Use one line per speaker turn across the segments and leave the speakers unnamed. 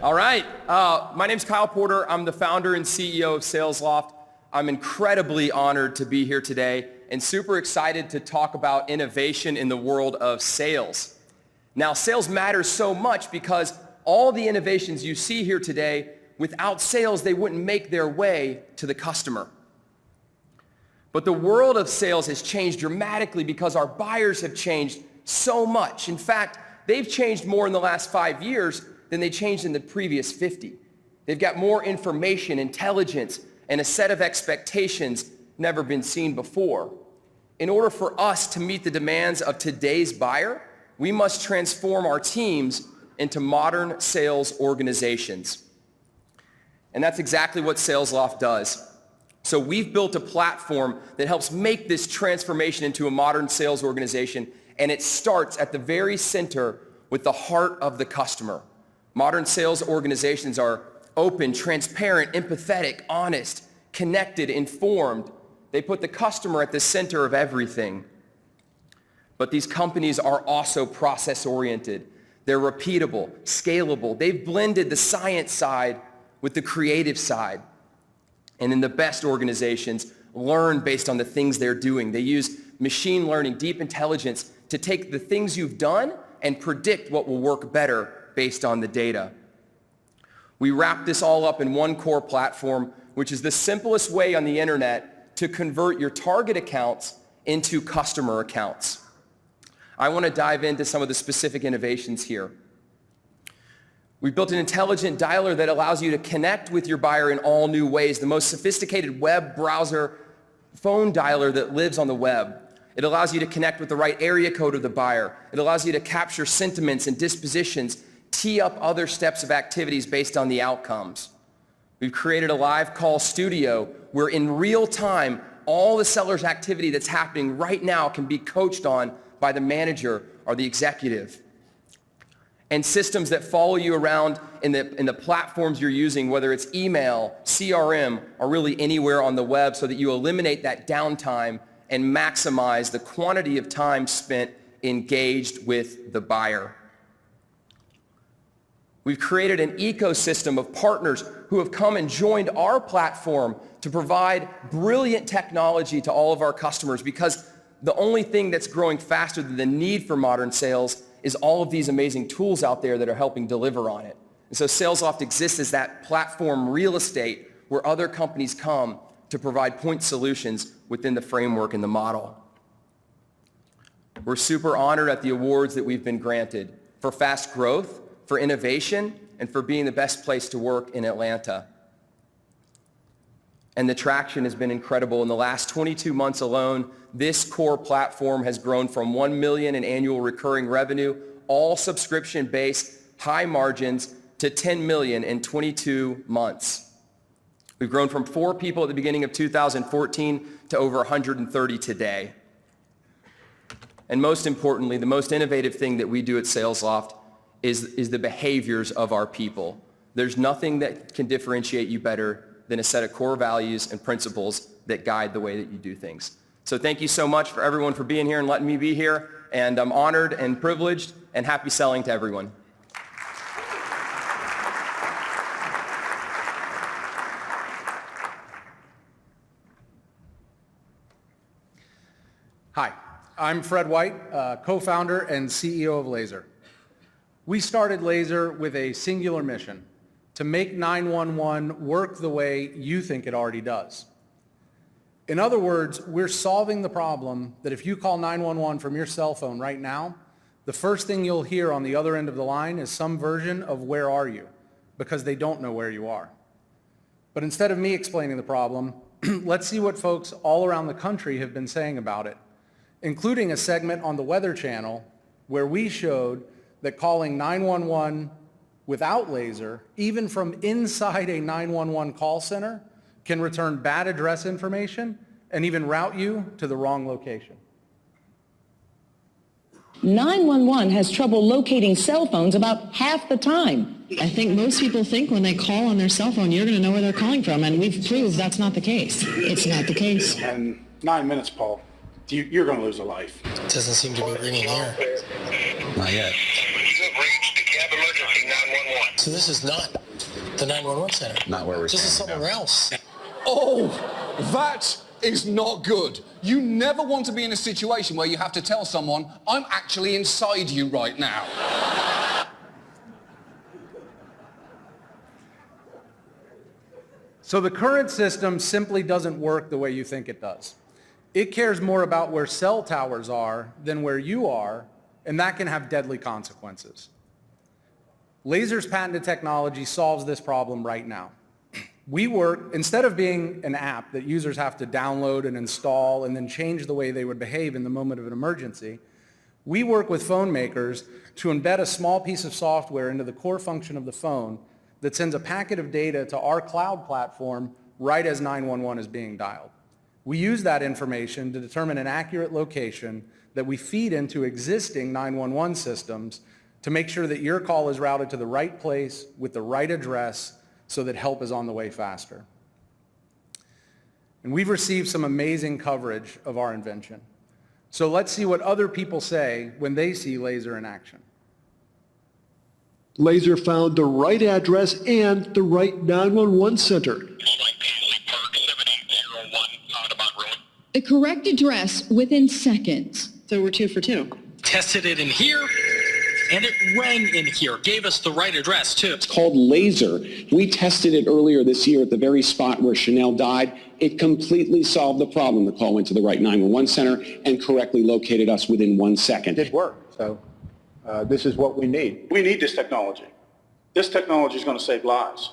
All right. My name's Kyle Porter. I'm the founder and CEO of SalesLoft. I'm incredibly honored to be here today and super excited to talk about innovation in the world of sales. Now, sales matters so much because all the innovations you see here today, without sales, they wouldn't make their way to the customer. But the world of sales has changed dramatically because our buyers have changed so much. In fact, they've changed more in the last 5 years than they changed in the previous 50. They've got more information, intelligence, and a set of expectations never been seen before. In order for us to meet the demands of today's buyer, we must transform our teams into modern sales organizations. And that's exactly what SalesLoft does. So we've built a platform that helps make this transformation into a modern sales organization, and it starts at the very center with the heart of the customer. Modern sales organizations are open, transparent, empathetic, honest, connected, informed. They put the customer at the center of everything. But these companies are also process-oriented. They're repeatable, scalable. They've blended the science side with the creative side. And in the best organizations, learn based on the things they're doing. They use machine learning, deep intelligence, to take the things you've done and predict what will work better based on the data. We wrap this all up in one core platform, which is the simplest way on the internet to convert your target accounts into customer accounts. I want to dive into some of the specific innovations here. We've built an intelligent dialer that allows you to connect with your buyer in all new ways, the most sophisticated web browser phone dialer that lives on the web. It allows you to connect with the right area code of the buyer. It allows you to capture sentiments and dispositions, tee up other steps of activities based on the outcomes. We've created a live call studio where in real time, all the seller's activity that's happening right now can be coached on by the manager or the executive. And systems that follow you around in the platforms you're using, whether it's email, CRM, or really anywhere on the web, so that you eliminate that downtime and maximize the quantity of time spent engaged with the buyer. We've created an ecosystem of partners who have come and joined our platform to provide brilliant technology to all of our customers, because the only thing that's growing faster than the need for modern sales is all of these amazing tools out there that are helping deliver on it. And so SalesLoft exists as that platform real estate where other companies come to provide point solutions within the framework and the model. We're super honored at the awards that we've been granted for fast growth, for innovation, and for being the best place to work in Atlanta. And the traction has been incredible. In the last 22 months alone, this core platform has grown from $1 million in annual recurring revenue, all subscription-based, high margins, to $10 million in 22 months. We've grown from 4 people at the beginning of 2014 to over 130 today. And most importantly, the most innovative thing that we do at SalesLoft is the behaviors of our people. There's nothing that can differentiate you better than a set of core values and principles that guide the way that you do things. So thank you so much for everyone for being here and letting me be here. And I'm honored and privileged, and happy selling to everyone.
Hi, I'm Fred White, co-founder and CEO of Laaser. We started Laaser with a singular mission: to make 911 work the way you think it already does. In other words, we're solving the problem that if you call 911 from your cell phone right now, the first thing you'll hear on the other end of the line is some version of "where are you?" because they don't know where you are. But instead of me explaining the problem, let's see what folks all around the country have been saying about it, including a segment on the Weather Channel where we showed that calling 911 without Laaser, even from inside a 911 call center, can return bad address information and even route you to the wrong location.
911 has trouble locating cell phones about half the time.
I think most people think when they call on their cell phone, you're going to know where they're calling from, and we've proved that's not the case. It's not the case.
And 9 minutes, Paul, you're going to lose a life.
It doesn't seem to be ringing here.
Not yet.
You've reached cab emergency 911.
So this is not the 911 center.
Not where we're
This is
standing,
somewhere else.
Oh, that is not good. You never want to be in a situation where you have to tell someone, I'm actually inside you right now.
So the current system simply doesn't work the way you think it does. It cares more about where cell towers are than where you are, and that can have deadly consequences. Laaser's patented technology solves this problem right now. We work, instead of being an app that users have to download and install and then change the way they would behave in the moment of an emergency, we work with phone makers to embed a small piece of software into the core function of the phone that sends a packet of data to our cloud platform right as 911 is being dialed. We use that information to determine an accurate location that we feed into existing 911 systems to make sure that your call is routed to the right place with the right address so that help is on the way faster. And we've received some amazing coverage of our invention. So let's see what other people say when they see Laaser in action.
Laaser found the right address and the right 911 center.
The correct address within seconds.
So we're 2 for 2.
Tested it in here, and it rang in here. Gave us the right address, too.
It's called Laaser. We tested it earlier this year at the very spot where Chanel died. It completely solved the problem. The call went to the right 911 center and correctly located us within 1 second.
It worked, so this is what we need.
We need this technology. This technology is going to save lives.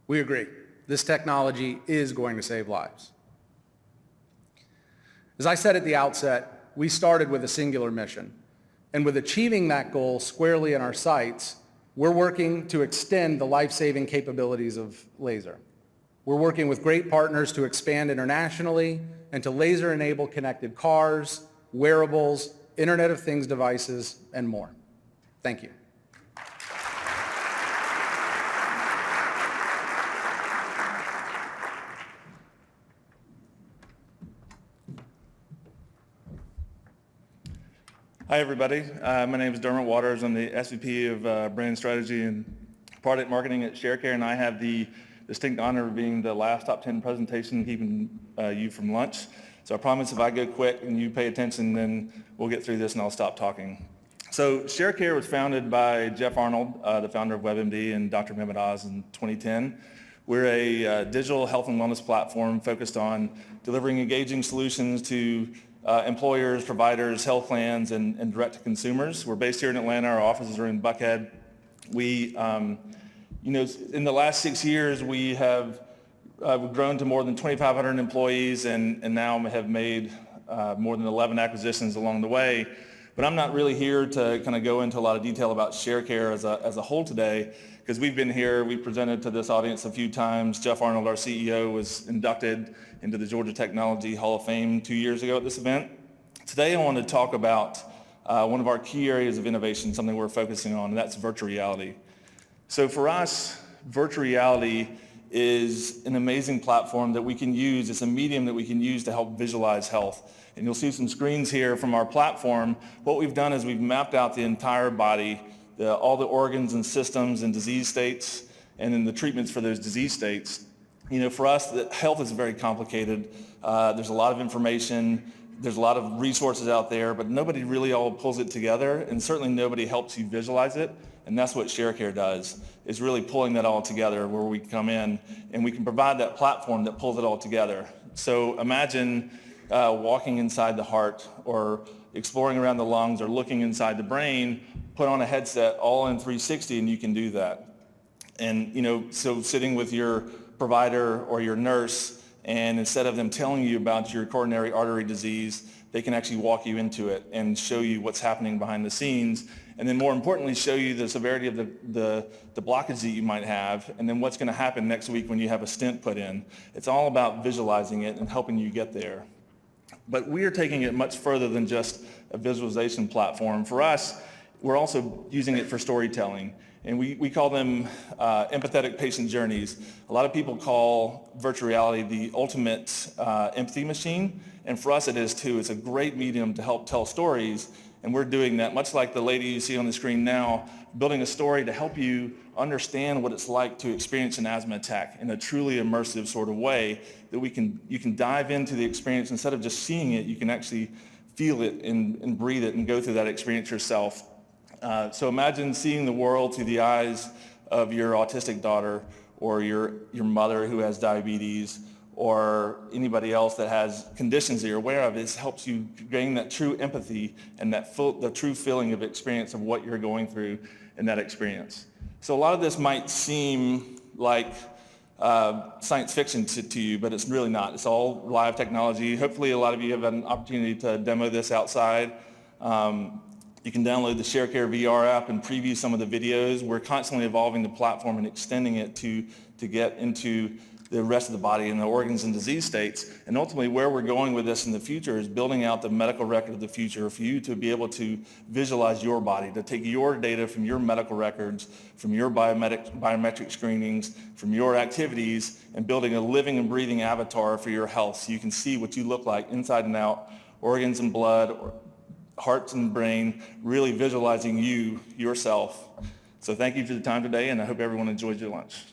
We agree. This technology is going to save lives. As I said at the outset, we started with a singular mission. And with achieving that goal squarely in our sights, we're working to extend the life-saving capabilities of Laaser. We're working with great partners to expand internationally and to laser-enable connected cars, wearables, Internet of Things devices, and more. Thank you.
Hi, everybody. My name is Dermot Waters. I'm the SVP of Brand Strategy and Product Marketing at Sharecare, and I have the distinct honor of being the last top 10 presentation keeping you from lunch. So I promise if I go quick and you pay attention, then we'll get through this and I'll stop talking. So Sharecare was founded by Jeff Arnold, the founder of WebMD, and Dr. Mehmet Oz in 2010. We're a digital health and wellness platform focused on delivering engaging solutions to employers, providers, health plans, and direct to consumers. We're based here in Atlanta. Our offices are in Buckhead. We, in the last 6 years, we have we've grown to more than 2,500 employees and now have made more than 11 acquisitions along the way. But I'm not really here to kind of go into a lot of detail about Sharecare as a whole today, because we've been here, we presented to this audience a few times. Jeff Arnold, our CEO, was inducted into the Georgia Technology Hall of Fame 2 years ago at this event. Today I want to talk about one of our key areas of innovation, something we're focusing on, and that's virtual reality. So for us, virtual reality is an amazing platform that we can use. It's a medium that we can use to help visualize health. And you'll see some screens here from our platform. What we've done is we've mapped out the entire body, all the organs and systems and disease states, and then the treatments for those disease states. For us, health is very complicated. There's a lot of information. There's a lot of resources out there, but nobody really all pulls it together, and certainly nobody helps you visualize it. And that's what Sharecare does, is really pulling that all together, where we come in and we can provide that platform that pulls it all together. So imagine walking inside the heart or exploring around the lungs or looking inside the brain, put on a headset all in 360 and you can do that. And so sitting with your provider or your nurse, and instead of them telling you about your coronary artery disease, they can actually walk you into it and show you what's happening behind the scenes, and then more importantly, show you the severity of the blockage that you might have, and then what's going to happen next week when you have a stent put in. It's all about visualizing it and helping you get there. But we are taking it much further than just a visualization platform. For us, we're also using it for storytelling. And we call them empathetic patient journeys. A lot of people call virtual reality the ultimate empathy machine. And for us it is too. It's a great medium to help tell stories. And we're doing that, much like the lady you see on the screen now, building a story to help you understand what it's like to experience an asthma attack in a truly immersive sort of way that you can dive into the experience. Instead of just seeing it, you can actually feel it and breathe it and go through that experience yourself. So imagine seeing the world through the eyes of your autistic daughter or your mother who has diabetes or anybody else that has conditions that you're aware of. It helps you gain that true empathy and the true feeling of experience of what you're going through in that experience. So a lot of this might seem like science fiction to you, but it's really not. It's all live technology. Hopefully a lot of you have had an opportunity to demo this outside. You can download the Sharecare VR app and preview some of the videos. We're constantly evolving the platform and extending it to get into the rest of the body and the organs and disease states. And ultimately where we're going with this in the future is building out the medical record of the future for you to be able to visualize your body, to take your data from your medical records, from your biometric screenings, from your activities, and building a living and breathing avatar for your health so you can see what you look like inside and out, organs and blood, hearts and brain, really visualizing you, yourself. So thank you for the time today, and I hope everyone enjoys your lunch.